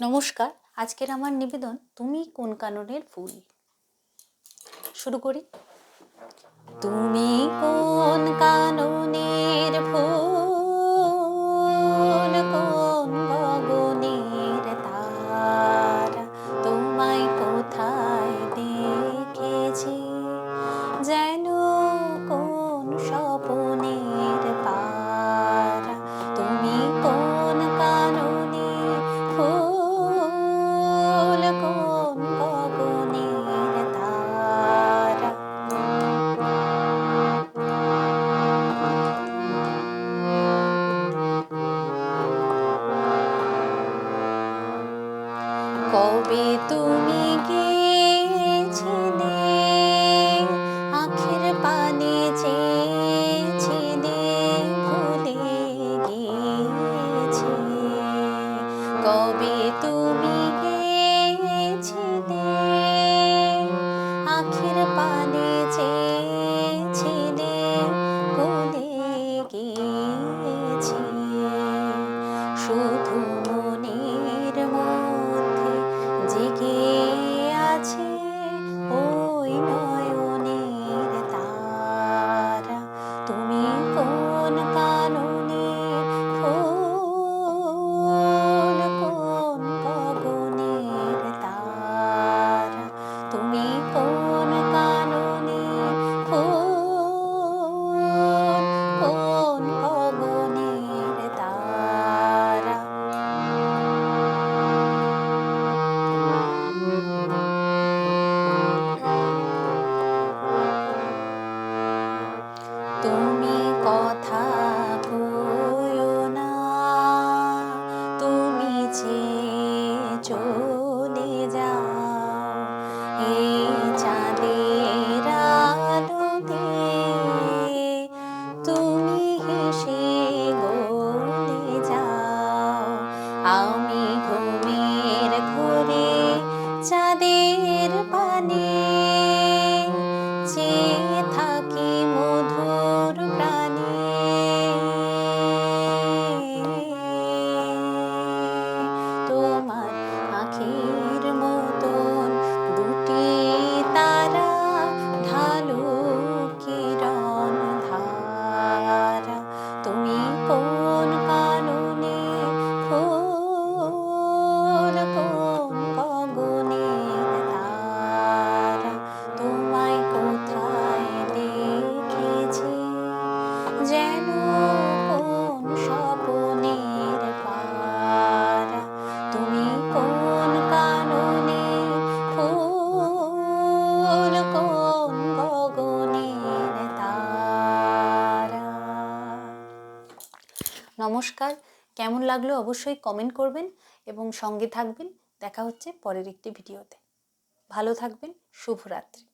নমস্কার, আজকের আমার নিবেদন তুমি কোন কাননের ফুল। শুরু করি। তুমি কোন কাননের ফুল, কোন গগনের তারা, তোমায় কোথায় দেখেছি যেন কোন স্বপনের পারা। তুমি কোন কাননের ফুল, কোন গগনের তারা। কবে তুমি গিয়েছিলে, আখের পানে চেয়েছিলে, ভুলে গিয়েছি। কবে তুমি গিয়েছিলে, আখের পানে চেয়েছিলে, ভুলে গিয়েছি। শুধু মনের মধ্যে জেগে আছে ওই নয়নের তারা। তুমি কোন কাননের ফুল, কোন গগনের তারা। তুমি কোন কাননের ফুল, কোন গগনের তারা। তুমি কথা কইও না, তুমি চেয়ে চলে যাও এই চাঁদের আলোতে। তুমি হেসে গলে যাও, আমি ঘুমের ঘোরে চাঁদের পানে চেয়ে থাকি মধুর প্রাণে। তোমার আখির মতন দুটি তারা, ঢালু কিরণ ধারা। তুমি কোন কাননের ফুল, কোন গগনের তারা। তোমায় কোথায় দেখেছি যেন কোন স্বপনের পারা। তুমি কোন কাননের ফুল, কোন গগনের তারা। নমস্কার, কেমন লাগলো অবশ্যই কমেন্ট করবেন এবং সঙ্গে থাকবেন। দেখা হচ্ছে পরের একটি ভিডিওতে। ভালো থাকবেন। শুভরাত্রি।